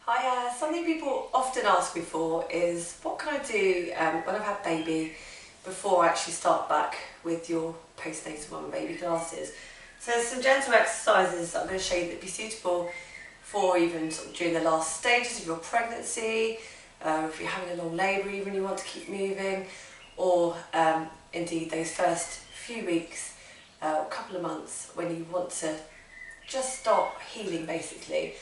Hi, something people often ask me for is what can I do when I've had baby before I actually start back with your postnatal mum and baby classes. So there's some gentle exercises that I'm going to show you that would be suitable for even sort of during the last stages of your pregnancy, if you're having a long labour even you want to keep moving, or indeed those first few weeks, a couple of months when you want to just start healing basically.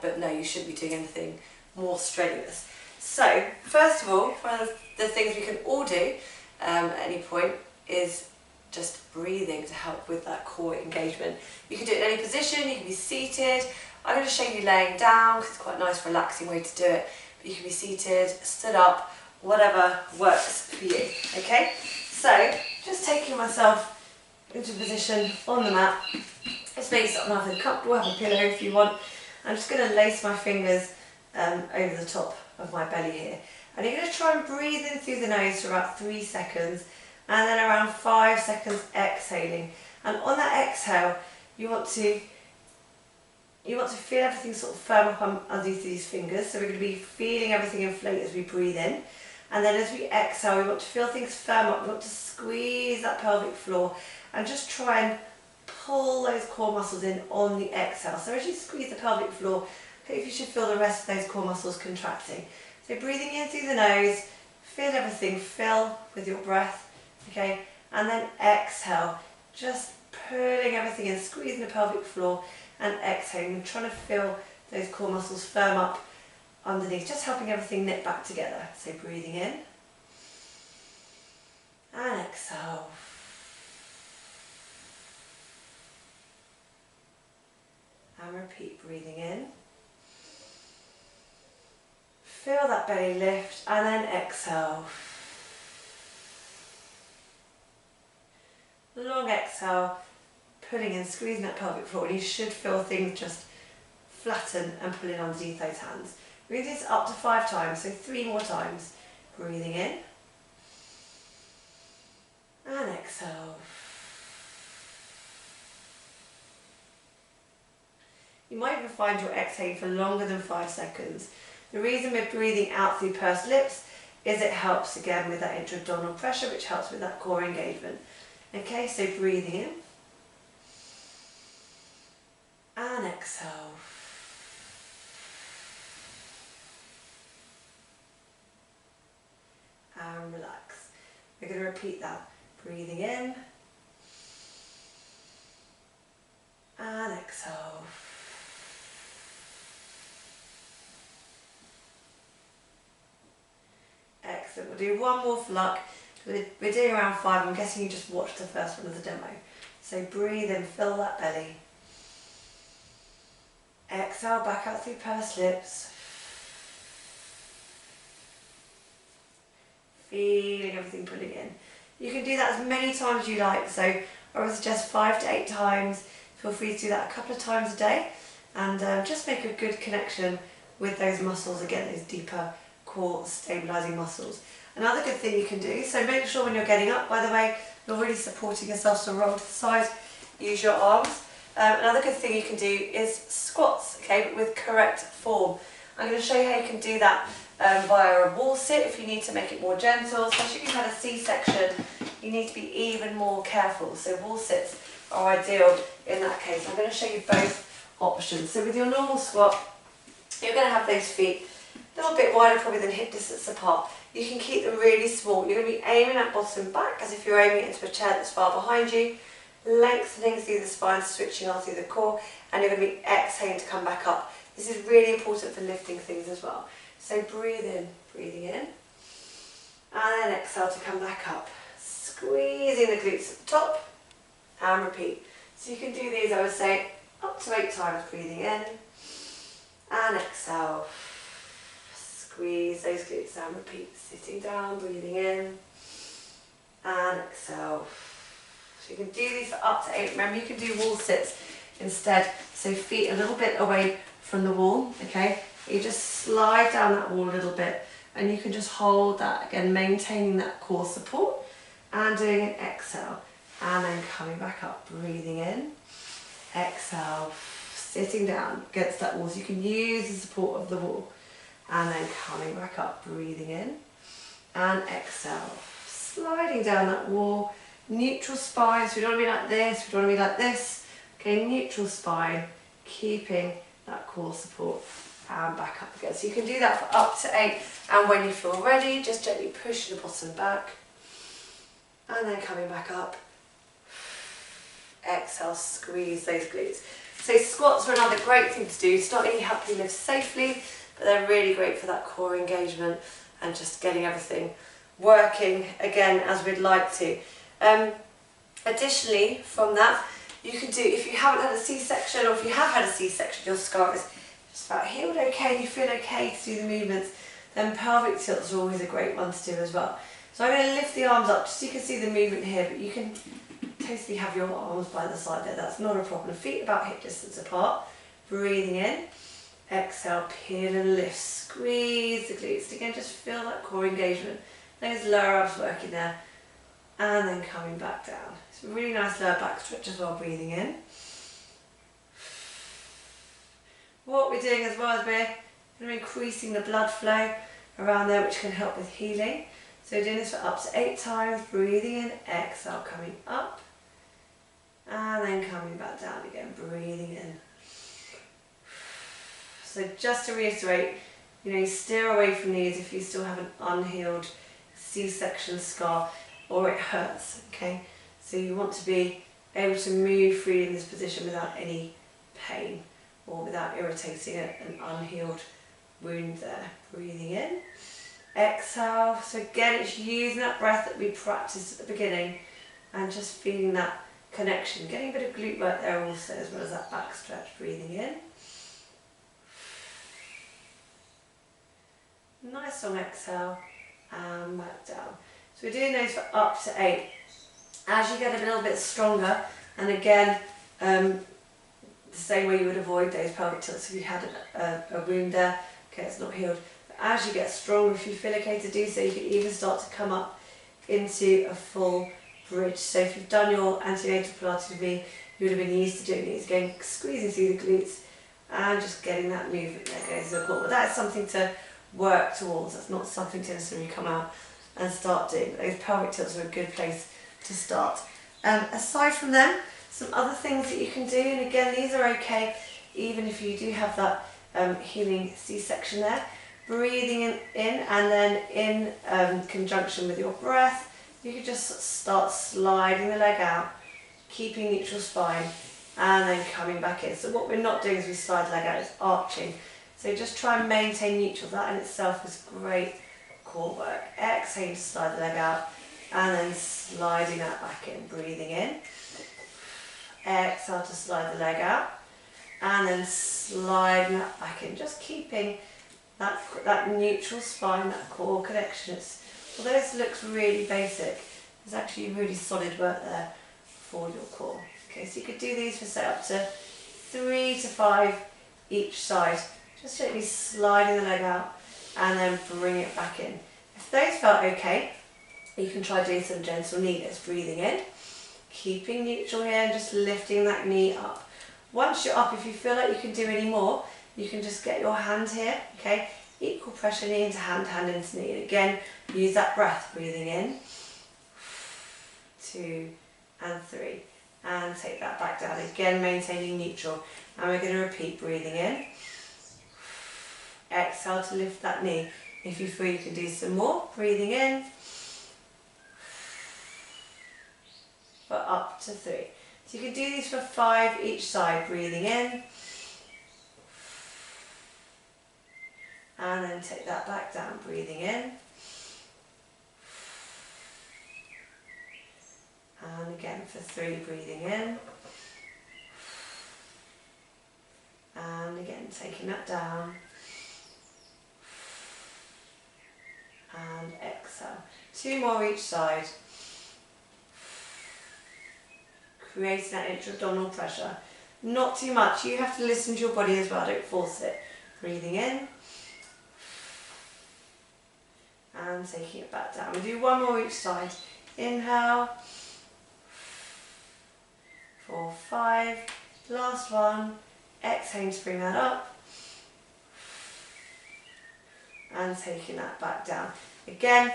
But no, you shouldn't be doing anything more strenuous. So, first of all, one of the things we can all do at any point is just breathing to help with that core engagement. You can do it in any position, you can be seated. I'm going to show you laying down because it's quite a nice relaxing way to do it. But you can be seated, stood up, whatever works for you. Okay? So, just taking myself into position on the mat. Just make yourself nice and comfortable, have a pillow if you want. I'm just going to lace my fingers over the top of my belly here. And you're going to try and breathe in through the nose for about 3 seconds and then around 5 seconds exhaling. And on that exhale, you want to feel everything sort of firm up underneath these fingers. So we're going to be feeling everything inflate as we breathe in. And then as we exhale, we want to feel things firm up. We want to squeeze that pelvic floor and just try and pull those core muscles in on the exhale. So as you squeeze the pelvic floor, hopefully you should feel the rest of those core muscles contracting. So breathing in through the nose, feel everything fill with your breath, okay? And then exhale, just pulling everything in, squeezing the pelvic floor and exhaling and trying to feel those core muscles firm up underneath, just helping everything knit back together. So breathing in and exhale. And repeat, breathing in. Feel that belly lift and then exhale. Long exhale, pulling in, squeezing that pelvic floor, and you should feel things just flatten and pull in underneath those hands. We're going to do this up to 5 times, so 3 more times. Breathing in and exhale. You might even find you're exhaling for longer than 5 seconds. The reason we're breathing out through pursed lips is it helps again with that intra-abdominal pressure, which helps with that core engagement. Okay, so breathing in and exhale. And relax. We're going to repeat that. Breathing in and exhale. Excellent. We'll do one more for luck. We're doing around 5. I'm guessing you just watched the first one as a demo. So breathe in, fill that belly. Exhale, back out through pursed lips. Feeling everything pulling in. You can do that as many times as you like. So I would suggest 5 to 8 times. Feel free to do that a couple of times a day. And just make a good connection with those muscles, again, those deeper core stabilising muscles. Another good thing you can do, so make sure when you're getting up, by the way, you're really supporting yourself, so roll to the side, use your arms. Another good thing you can do is squats, okay, but with correct form. I'm going to show you how you can do that via a wall sit if you need to make it more gentle, especially if you've had a C-section, you need to be even more careful, so wall sits are ideal in that case. I'm going to show you both options. So with your normal squat, you're going to have those feet a little bit wider probably than hip distance apart. You can keep them really small. You're going to be aiming at bottom back as if you're aiming into a chair that's far behind you, lengthening through the spine, switching on through the core, and you're going to be exhaling to come back up. This is really important for lifting things as well. So breathe in, breathing in, and then exhale to come back up. Squeezing the glutes at the top, and repeat. So you can do these, I would say, up to 8 times, breathing in, and exhale. Squeeze those glutes and repeat. Sitting down, breathing in and exhale. So you can do these for up to 8. Remember, you can do wall sits instead. So feet a little bit away from the wall, okay? You just slide down that wall a little bit and you can just hold that, again, maintaining that core support and doing an exhale. And then coming back up, breathing in, exhale. sitting down against that wall. So you can use the support of the wall. And then coming back up, breathing in. And exhale. Sliding down that wall. Neutral spine, so we don't want to be like this, we don't want to be like this. Okay, neutral spine, keeping that core support, and back up again. So you can do that for up to 8, and when you feel ready, just gently push the bottom back, and then coming back up. Exhale, squeeze those glutes. So squats are another great thing to do to not only help you lift safely, but they're really great for that core engagement and just getting everything working again as we'd like to. Additionally, from that, you can do, if you haven't had a C-section, or if you have had a C-section, your scar is just about healed okay, and you feel okay to do the movements, then pelvic tilts are always a great one to do as well. So I'm going to lift the arms up just so you can see the movement here, but you can totally have your arms by the side there, that's not a problem. Feet about hip distance apart, breathing in, exhale, peel and lift, squeeze the glutes. Again, just feel that core engagement, those lower abs working there. And then coming back down. It's a really nice lower back stretch as well, breathing in. What we're doing as well is we're increasing the blood flow around there, which can help with healing. So we're doing this for up to 8 times, breathing in, exhale, coming up, and then coming back down again, breathing in. So just to reiterate, you steer away from these if you still have an unhealed C-section scar, or it hurts, okay? So you want to be able to move freely in this position without any pain or without irritating an unhealed wound there. Breathing in, exhale. So again, it's using that breath that we practiced at the beginning and just feeling that connection. Getting a bit of glute work there also, as well as that back stretch. Breathing in. Nice long exhale and back down. So we're doing those for up to 8. As you get a little bit stronger, and again, the same way you would avoid those pelvic tilts if you had a wound there, okay, it's not healed. But as you get stronger, if you feel okay to do so, you can even start to come up into a full bridge. So if you've done your antenatal Pilates with me, you would have been used to doing these. Again, squeezing through the glutes and just getting that movement there goes to the core. But that's something to work towards. That's not something to necessarily come out and start doing. Those pelvic tilts are a good place to start. Aside from them, some other things that you can do, and again, these are okay even if you do have that healing C-section there. Breathing in and then in conjunction with your breath, you can just start sliding the leg out, keeping neutral spine, and then coming back in. So what we're not doing as we slide the leg out is arching. So just try and maintain neutral. That in itself is great core work. Exhale to slide the leg out, and then sliding that back in. Breathing in. Exhale to slide the leg out, and then sliding that back in. Just keeping that neutral spine, that core connection. Although this looks really basic, there's actually really solid work there for your core. Okay, so you could do these for say up to 3 to 5 each side. Just gently sliding the leg out and then bring it back in. If those felt okay, you can try doing some gentle knee lifts. Breathing in, keeping neutral here and just lifting that knee up. Once you're up, if you feel like you can do any more, you can just get your hand here, okay? Equal pressure knee into hand, hand into knee. And again, use that breath. Breathing in, 2 and 3. And take that back down. Again, maintaining neutral. And we're going to repeat. Breathing in. Exhale to lift that knee. If you feel you can do some more, breathing in. For up to 3. So you can do these for 5 each side. Breathing in. And then take that back down. Breathing in. And again for 3, breathing in. And again, taking that down. And exhale. 2 more each side. Creating that intra-abdominal pressure. Not too much. You have to listen to your body as well. Don't force it. Breathing in. And taking it back down. We'll do 1 more each side. Inhale. 4, 5. Last one. exhaling to bring that up, and taking that back down. Again,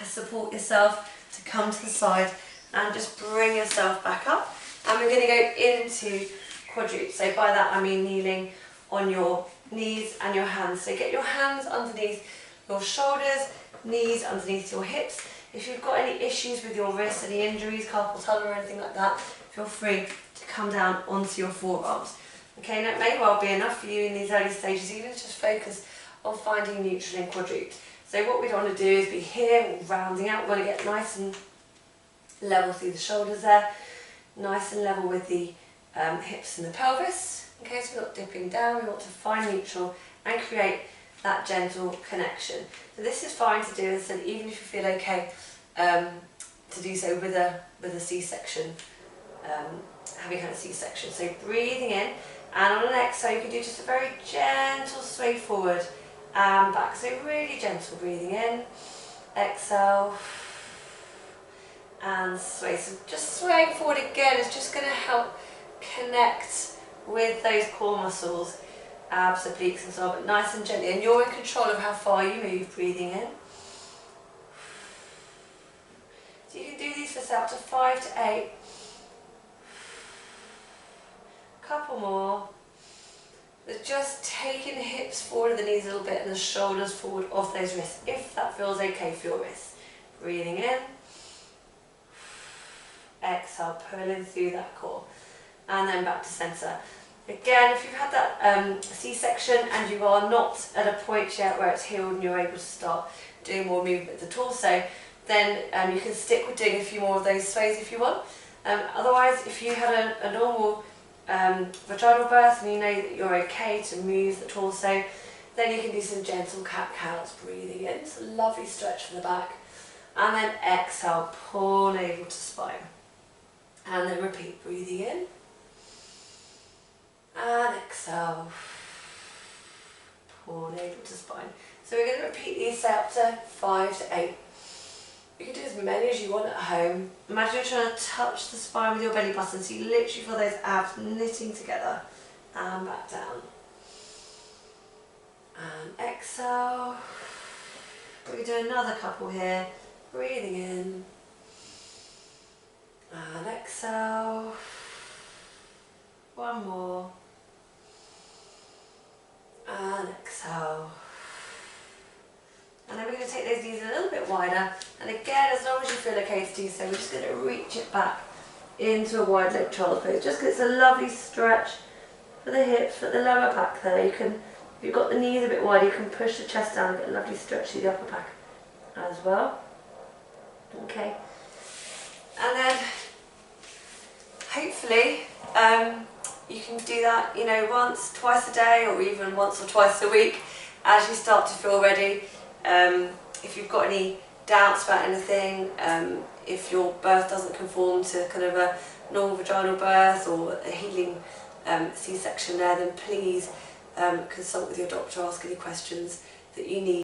support yourself to come to the side and just bring yourself back up. And we're going to go into quadruped. So by that I mean kneeling on your knees and your hands. So get your hands underneath your shoulders, knees underneath your hips. If you've got any issues with your wrists, any injuries, carpal tunnel or anything like that, feel free to come down onto your forearms. Okay, and it may well be enough for you in these early stages, even to just focus on finding neutral in quadruped. So what we don't want to do is be here, rounding out. We want to get nice and level through the shoulders there, nice and level with the hips and the pelvis. Okay, so we're not dipping down, we want to find neutral and create that gentle connection. So this is fine to do, as I said, even if you feel okay to do so with a C-section, having had a C-section. So breathing in, and on an exhale you can do just a very gentle sway forward and back. So really gentle breathing in, exhale, and sway. So just swaying forward again is just going to help connect with those core muscles, abs, obliques and so on, but nice and gently, and you're in control of how far you move, breathing in. So you can do these for up to 5 to 8. Couple more. But just taking the hips forward of the knees a little bit and the shoulders forward of those wrists, if that feels okay for your wrists. Breathing in. Exhale, pulling through that core. And then back to centre. Again, if you've had that C-section and you are not at a point yet where it's healed and you're able to start doing more movement of the torso, then you can stick with doing a few more of those sways if you want. Otherwise, if you had a normal vaginal birth and you know that you're okay to move the torso, then you can do some gentle cat-cows, breathing in. It's a lovely stretch from the back. And then exhale, pull navel to spine. And then repeat, breathing in. And exhale, pull navel to spine. So we're going to repeat these up to 5 to 8. You can do as many as you want at home. Imagine you're trying to touch the spine with your belly button, so you literally feel those abs knitting together. And back down. And exhale. We're going to do another couple here. Breathing in. And exhale. One more. And exhale. And then we're going to take those knees a little bit wider, and again, as long as you feel okay to do so, we're just going to reach it back into a wide leg child's pose, just because it's a lovely stretch for the hips, for the lower back there. You can, if you've got the knees a bit wide, you can push the chest down and get a lovely stretch through the upper back as well. Okay, and then hopefully you can do that, you know, once, twice a day, or even once or twice a week as you start to feel ready. If you've got any doubts about anything, if your birth doesn't conform to kind of a normal vaginal birth or a healing C-section there, then please consult with your doctor, ask any questions that you need.